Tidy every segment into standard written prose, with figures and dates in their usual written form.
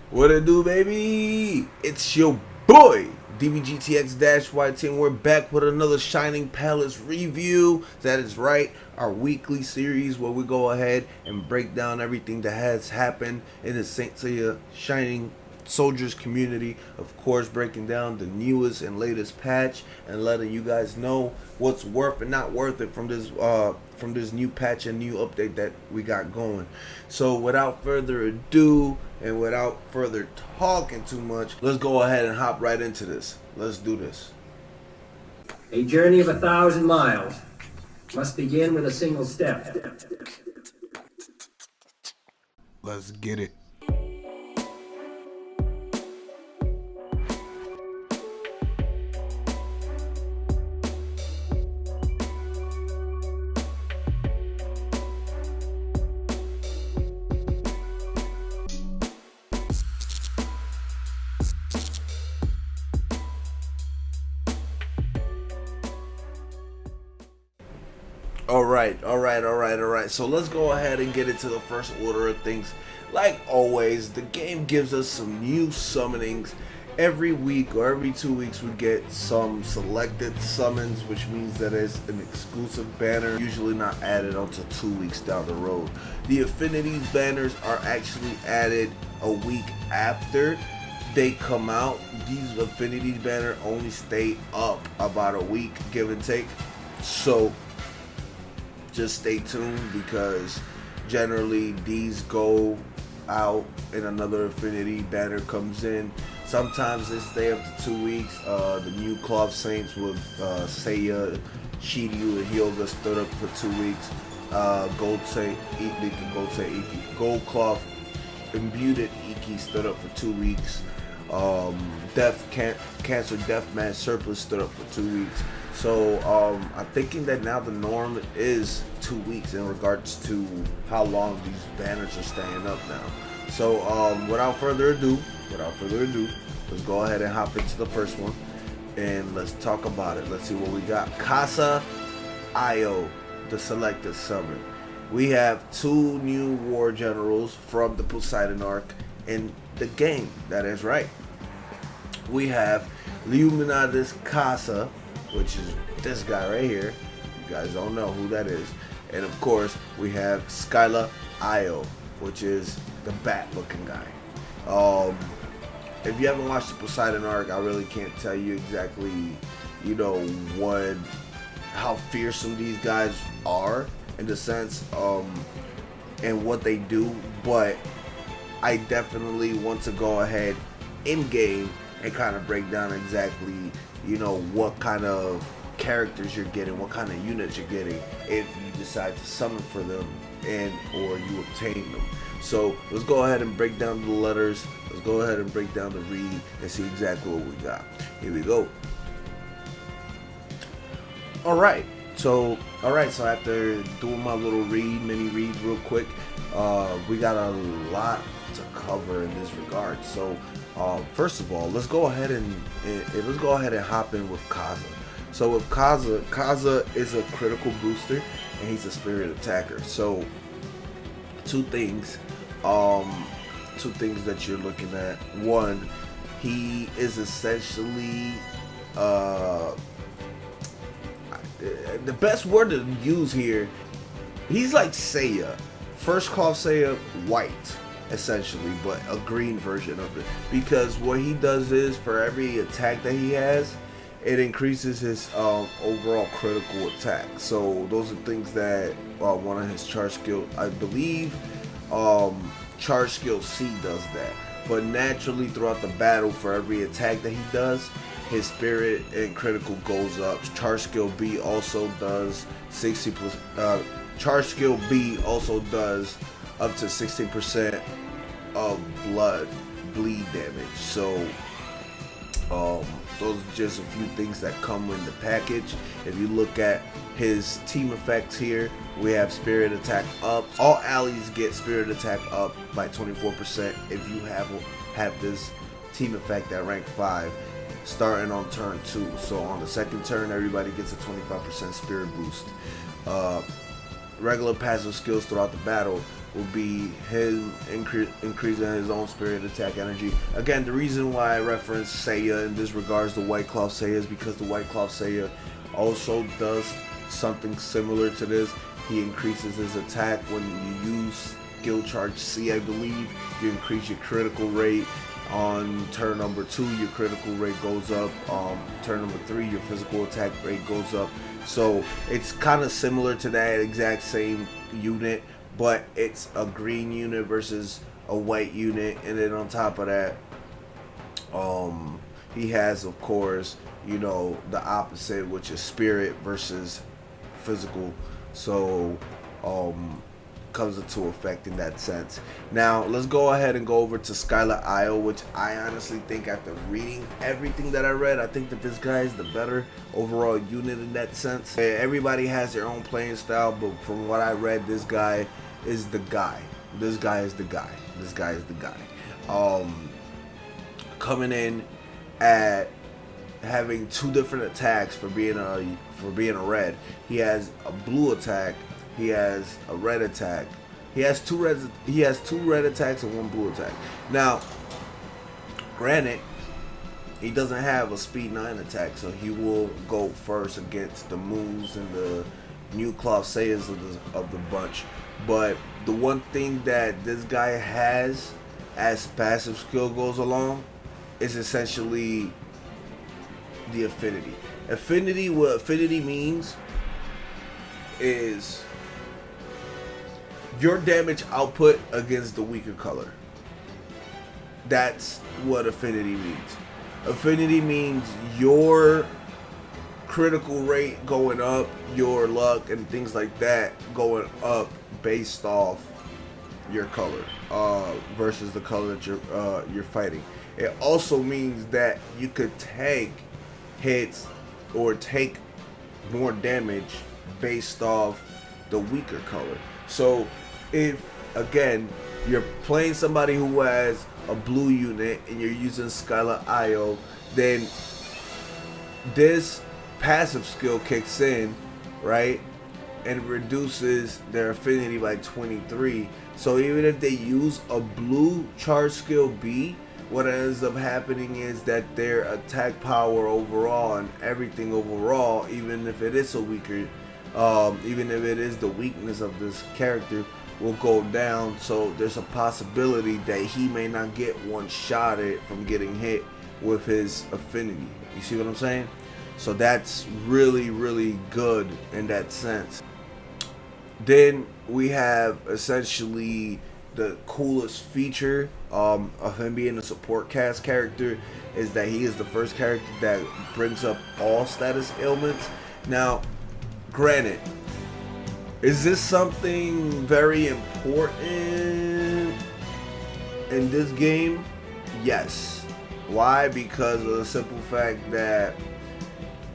What it do, baby? It's your boy, DBGTX-YT. We're back with another Shining Palace review. That is right, our weekly series where we go ahead and break down everything that has happened in the Saint Seiya Shining Soldiers community. Of course, breaking down the newest and latest patch and letting you guys know what's worth and not worth it from this new patch and new update that we got going. So without further ado and without further talking too much, let's go ahead and hop right into this. Let's do this. A journey of 1,000 miles must begin with a single step. Let's get it. Alright. So let's go ahead and get into the first order of things. Like always, the game gives us some new summonings. Every week or every 2 weeks we get some selected summons, which means that it's an exclusive banner, usually not added until 2 weeks down the road. The affinities banners are actually added a week after they come out. These affinities banner only stay up about a week, give and take. So just stay tuned, because generally these go out and another affinity banner comes in. Sometimes they stay up to 2 weeks. The new Cloth Saints with Seiya, Shiryu, and Hyoga stood up for 2 weeks. Gold Cloth Imbued Iki stood up for 2 weeks. Cancer Deathmatch Surplus stood up for 2 weeks. So I'm thinking that now the norm is 2 weeks in regards to how long these banners are staying up now. So without further ado, let's go ahead and hop into the first one and let's talk about it. Let's see what we got. Casa Io, the selected summon. We have 2 new war generals from the Poseidon arc in the game. That is right. We have Luminadis Casa, which is this guy right here. You guys don't know who that is. And of course, we have Skyla Io, which is the bat looking guy. If you haven't watched the Poseidon arc, I really can't tell you exactly, how fearsome these guys are in the sense, and what they do, but I definitely want to go ahead in game and kind of break down exactly, what kind of characters you're getting, what kind of units you're getting if you decide to summon for them and or you obtain them. So let's go ahead and break down the letters. Let's go ahead and break down the read and see exactly what we got. Here we go. Alright, so after doing my little mini read real quick, we got a lot to cover in this regard. So first of all, let's go ahead and hop in with Kaza. So with Kaza is a critical booster and he's a spirit attacker. So two things that you're looking at. One, he is essentially the best word to use here, he's like Seiya. First Cloth Seiya white, essentially, but a green version of it. Because what he does is, for every attack that he has, it increases his overall critical attack. So those are things that one of his charge skill, I believe, charge skill C does that. But naturally throughout the battle, for every attack that he does, his spirit and critical goes up. Charge skill B also does 60 plus. Charge skill B also does up to 16% of bleed damage. So those are just a few things that come in the package. If you look at his team effects here, we have spirit attack up. All allies get spirit attack up by 24% if you have this team effect at rank 5, starting on turn 2. So on the second turn, everybody gets a 25% spirit boost. Regular passive skills throughout the battle would be him increasing his own spirit attack energy. Again, the reason why I reference Seiya in this regards to White Cloth Seiya is because the White Cloth Seiya also does something similar to this. He increases his attack when you use skill charge C, I believe. You increase your critical rate. On turn number 2, your critical rate goes up. Turn number 3, your physical attack rate goes up. So it's kind of similar to that exact same unit, but it's a green unit versus a white unit. And then on top of that, he has, of course, you know, the opposite, which is spirit versus physical. So comes into effect in that sense. Now let's go ahead and go over to Skylar Isle, which I honestly think, after reading everything that I read, I think that this guy is the better overall unit in that sense. Everybody has their own playing style, but from what I read, this guy is the guy. This guy is the guy. This guy is the guy. Coming in at having 2 different attacks for being a red. He has a blue attack. He has a red attack. He has two red attacks and 1 blue attack. Now, granted, he doesn't have a speed 9 attack, so he will go first against the moves and the new Cloth Saiyas of the bunch. But the one thing that this guy has as passive skill goes along is essentially the affinity. What affinity means is your damage output against the weaker color. That's what affinity means. Affinity means your critical rate going up, your luck and things like that going up based off your color versus the color that you're fighting. It also means that you could take hits or take more damage based off the weaker color. So if, again, you're playing somebody who has a blue unit and you're using Skylar Io, then this passive skill kicks in, right, and reduces their affinity by 23. So even if they use a blue charge skill B, what ends up happening is that their attack power overall and everything overall, even if it is a weaker, even if it is the weakness of this character, will go down. So there's a possibility that he may not get one-shotted from getting hit with his affinity. You see what I'm saying? So that's really, really good in that sense. Then we have essentially the coolest feature of him being a support cast character is that he is the first character that brings up all status ailments. Now, granted, is this something very important in this game? Yes. Why? Because of the simple fact that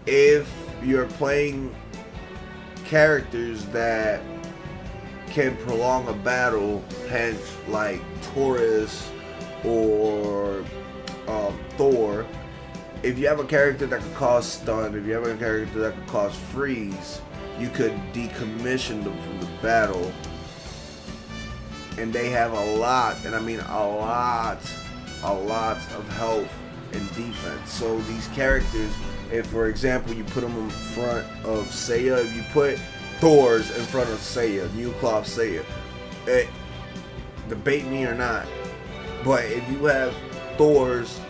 if you're playing characters that can prolong a battle, hence like Taurus or Thor, if you have a character that could cause stun, if you have a character that could cause freeze, you could decommission them from the battle, and they have a lot, and I mean a lot of health and defense. So these characters, if for example you put them in front of Seiya, if you put Thor's in front of Seiya, new Cloth Seiya, debate me or not, but if you have Thor's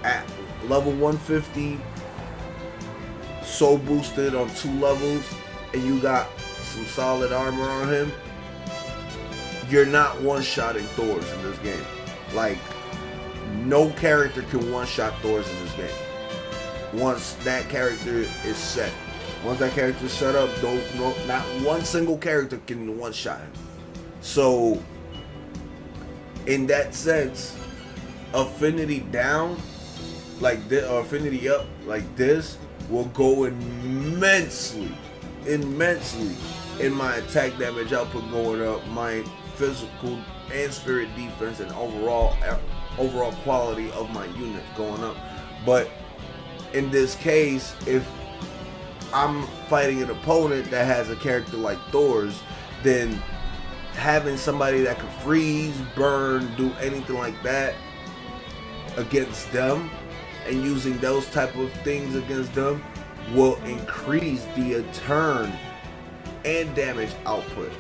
at level 150, so boosted on 2 levels, and you got some solid armor on him, you're not one-shotting Thor's in this game. Like, no character can one-shot Thor's in this game. Once that character is set. Once that character is set up, not one single character can one-shot him. So, in that sense, affinity down like this, or affinity up like this, will go immensely in my attack damage output going up, my physical and spirit defense, and overall quality of my unit going up. But in this case, if I'm fighting an opponent that has a character like Thor's, then having somebody that could freeze, burn, do anything like that against them, and using those type of things against them will increase the turn and damage output.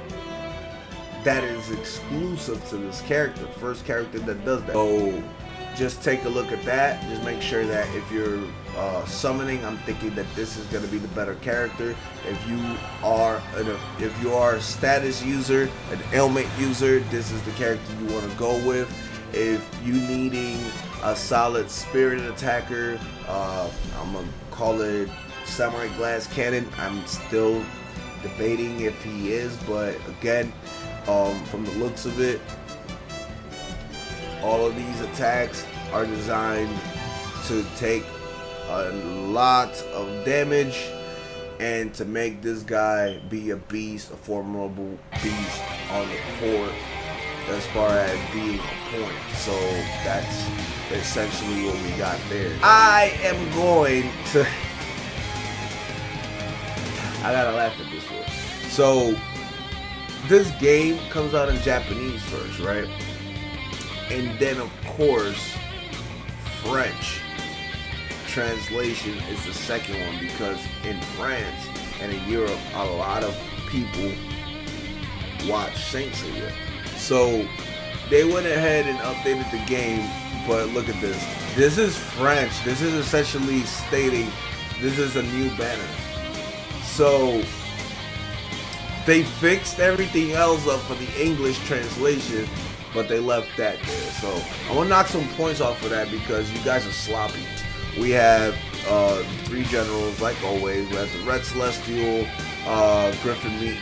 That is exclusive to this character, first character that does that. So just take a look at that. Just make sure that if you're summoning, I'm thinking that this is going to be the better character. If you are a status user, an ailment user, this is the character you want to go with. If you needing a solid spirited attacker, I'm gonna call it Samurai Glass Cannon. I'm still debating if he is, but again, from the looks of it, all of these attacks are designed to take a lot of damage and to make this guy be a beast, a formidable beast on the court as far as being a point. So that's essentially what we got there. I am going to I gotta laugh at this one. So this game comes out in Japanese first, right? And then of course French translation is the second one, because in France and in Europe a lot of people watch Saint Seiya. So they went ahead and updated the game, but look at this. This is French. This is essentially stating this is a new banner. So they fixed everything else up for the English translation, but they left that there. So I'm gonna knock some points off for that because you guys are sloppy. We have 3 generals like always. We have the Red Celestial, Griffin. We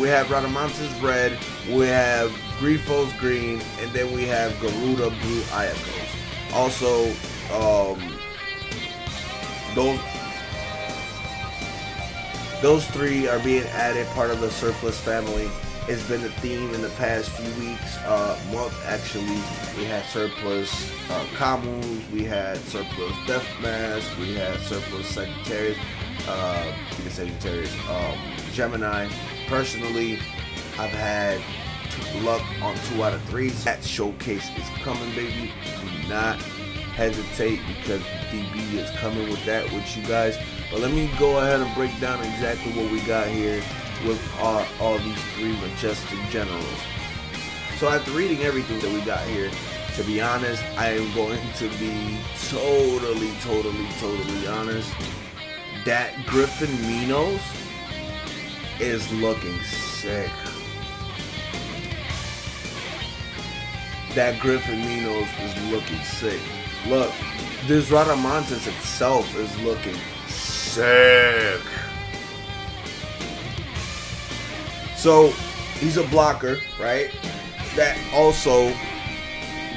have Radamantis red, we have Grifos green, and then we have Garuda blue Ayakos. Also, those 3 are being added, part of the surplus family. It's been a theme in the past few weeks, month actually. We had surplus Camus, we had surplus Death Mask, we had surplus Sagittarius, Gemini. Personally, I've had luck on 2 out of 3. That showcase is coming, baby. Do not hesitate, because DB is coming with that with you guys. But let me go ahead and break down exactly what we got here with all these 3 majestic generals. So after reading everything that we got here, to be honest, I am going to be totally honest. That Griffin Minos is looking sick. That Griffin Minos is looking sick. Look, this Radamantis itself is looking sick. So he's a blocker, right? That also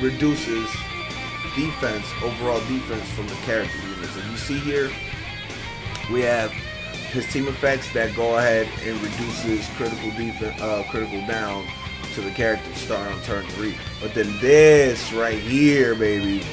reduces defense, overall defense from the character units. And you see here, we have his team effects that go ahead and reduces critical defense, critical down to the character starting on turn 3. But then this right here, baby,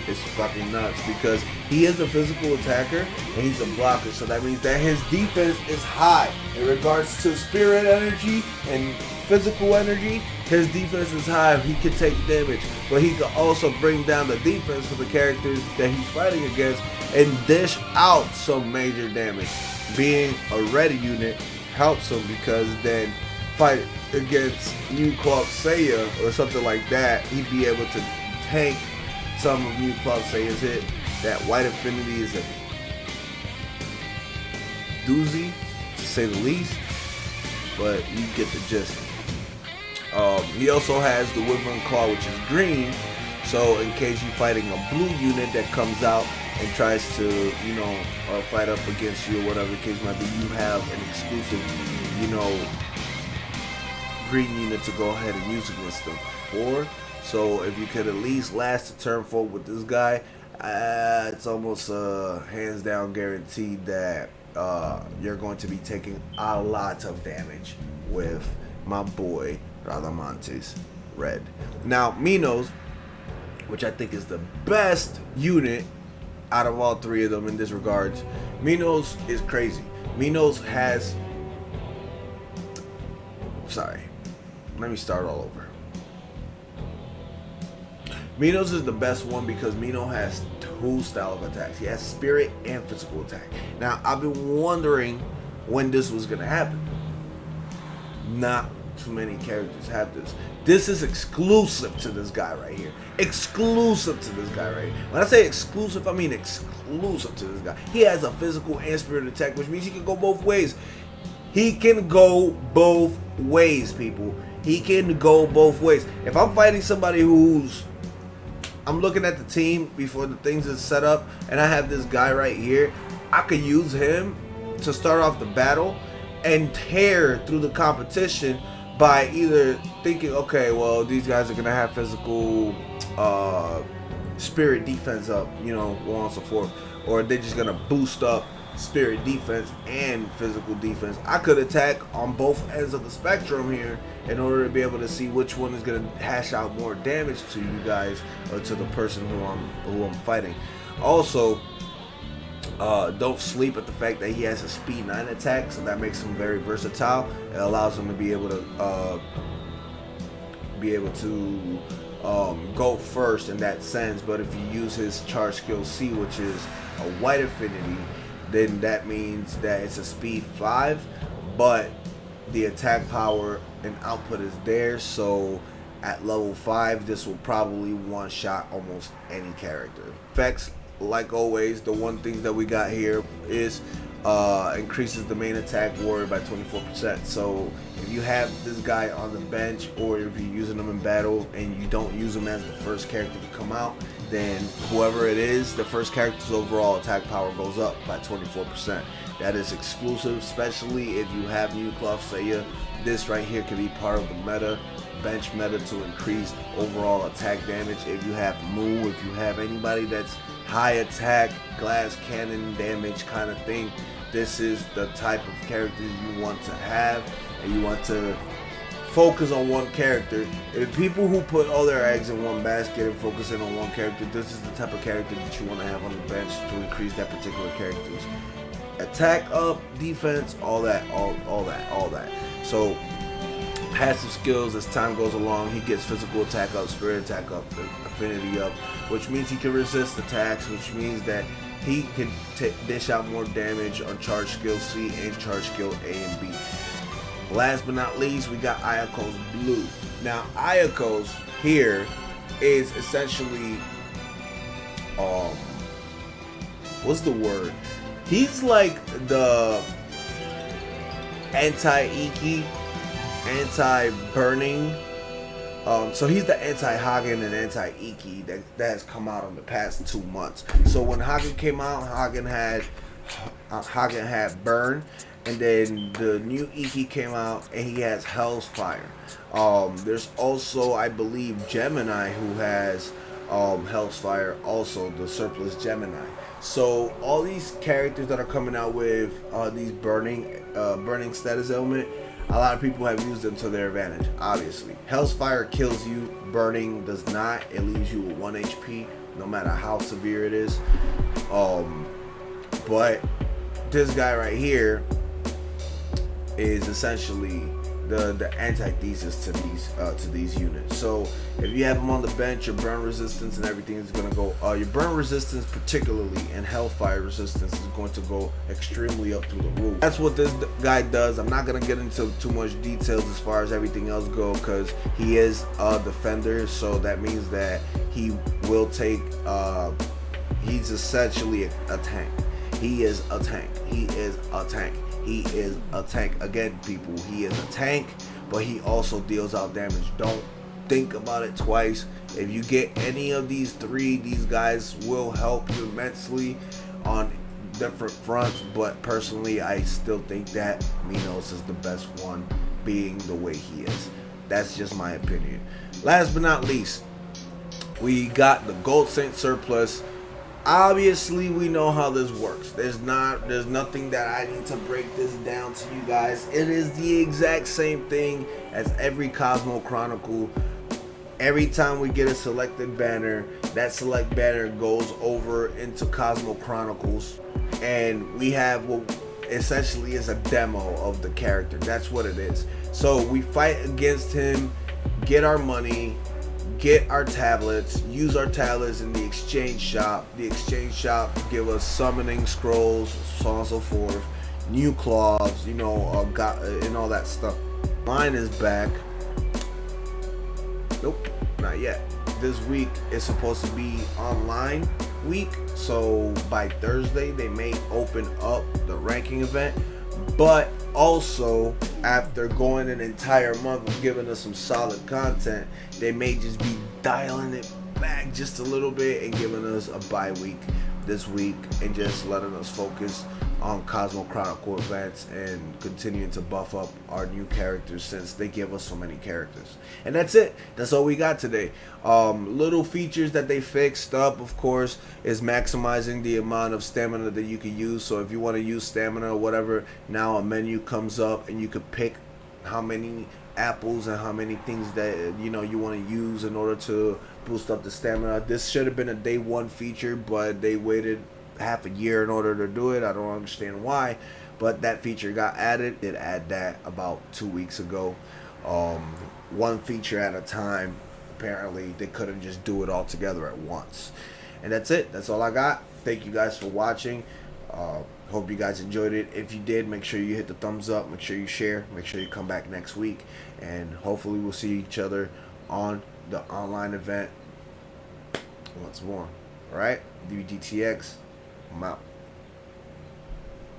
is fucking nuts, because he is a physical attacker and he's a blocker. So that means that his defense is high in regards to spirit energy and physical energy. His defense is high. He can take damage, but he can also bring down the defense for the characters that he's fighting against and dish out some major damage. Being a ready unit helps him, because then fight against New Club Seiya or something like that, he'd be able to tank some of New Club Seiya's hit. That white affinity is a doozy, to say the least, but you get the gist. He also has the Wyvern Claw, which is green, so in case you're fighting a blue unit that comes out and tries to, fight up against you or whatever the case might be, you have an exclusive, green unit to go ahead and use against them. Or, so if you could at least last a turn forward with this guy, it's almost hands down guaranteed that you're going to be taking a lot of damage with my boy Radamantis red. Now Minos, which I think is the best unit out of all 3 of them in this regards, Minos is crazy. Minos has Sorry. Let me start all over. Minos is the best one because Mino has two style of attacks. He has spirit and physical attack. Now, I've been wondering when this was going to happen. Not too many characters have this. This is exclusive to this guy right here. Exclusive to this guy right here. When I say exclusive, I mean exclusive to this guy. He has a physical and spirit attack, which means he can go both ways. He can go both ways, people. He can go both ways. If I'm fighting somebody I'm looking at the team before the things is set up, and I have this guy right here, I could use him to start off the battle and tear through the competition by either thinking, okay, well, these guys are gonna have physical spirit defense up, you know, so on and so forth, or they're just gonna boost up spirit defense and physical defense. I could attack on both ends of the spectrum here in order to be able to see which one is going to hash out more damage to you guys or to the person who I'm fighting. Also, don't sleep at the fact that he has a speed 9 attack, so that makes him very versatile. It allows him to be able to go first in that sense. But if you use his charge skill C, which is a white affinity, then that means that it's a speed 5, but the attack power and output is there. So at level 5, this will probably one-shot almost any character. Effects, like always, the one thing that we got here is increases the main attack warrior by 24%. So if you have this guy on the bench, or if you're using him in battle and you don't use him as the first character to come out, then whoever it is, the first character's overall attack power goes up by 24%. That is exclusive, especially if you have New Cloth Seiya. This right here can be part of the meta, bench meta, to increase overall attack damage. If you have Mu, if you have anybody that's high attack, glass cannon damage kind of thing, this is the type of character you want to have, and you want to focus on one character. If people who put all their eggs in one basket and focus in on one character, this is the type of character that you want to have on the bench to increase that particular character's attack up, defense, all that. So passive skills, as time goes along, he gets physical attack up, spirit attack up, affinity up, which means he can resist attacks, which means that he can dish out more damage on charge skill C and charge skill A and B. Last but not least, we got Ayako's Blue. Now, Ayako's here is essentially, what's the word? He's like the anti-Iki, anti-burning. So he's the anti-Hagen and anti-Iki that has come out in the past 2 months. So when Hagen came out, Hagen had burn. And then the new Iki came out, and he has Hell's Fire. There's also, I believe, Gemini, who has Hell's Fire, also the surplus Gemini. So all these characters that are coming out with these burning status element, a lot of people have used them to their advantage. Obviously, Hell's Fire kills you. Burning does not. It leaves you with 1 HP, no matter how severe it is. But this guy right here is essentially the antithesis to these units. So if you have them on the bench, your burn resistance and everything is going to go, your burn resistance particularly and hellfire resistance is going to go extremely up through the roof. That's what this guy does. I'm not going to get into too much details as far as everything else go, because he is a defender, so that means that he will take he's essentially a tank. He is a tank. He is a tank. He is a tank. Again, people, he is a tank, but he also deals out damage. Don't think about it twice. If you get any of these three, these guys will help you immensely on different fronts, but personally, I still think that Minos is the best one, being the way he is. That's just my opinion. Last but not least, we got the Gold Saint surplus. Obviously, we know how this works. There's nothing that I need to break this down to you guys. It is the exact same thing as every Cosmo Chronicle. Every time we get a selected banner, that select banner goes over into Cosmo Chronicles, and we have essentially is a demo of the character. That's what it is. So we fight against him, get our money, get our tablets, use our tablets in the exchange shop. The exchange shop give us summoning scrolls, so on and so forth, new claws, and all that stuff. Mine is back. Nope, not yet. This week is supposed to be online week, so by Thursday they may open up the ranking event. But also, after going an entire month of giving us some solid content, they may just be dialing it back just a little bit and giving us a bye week this week and just letting us focus on Cosmo Chronicle events and continuing to buff up our new characters, since they give us so many characters. And that's it. That's all we got today. Little features that they fixed up, of course, is maximizing the amount of stamina that you can use. So if you want to use stamina or whatever, now a menu comes up and you could pick how many apples and how many things that you want to use in order to boost up the stamina. This should have been a day one feature, but they waited half a year in order to do it. I don't understand why, but that feature got added. Did add that about 2 weeks ago. One feature at a time. Apparently they couldn't just do it all together at once. And that's it. That's all I got. Thank you guys for watching. Hope you guys enjoyed it. If you did, make sure you hit the thumbs up, make sure you share, make sure you come back next week, and hopefully we'll see each other on the online event once more. Alright, DVGTX, I'm out.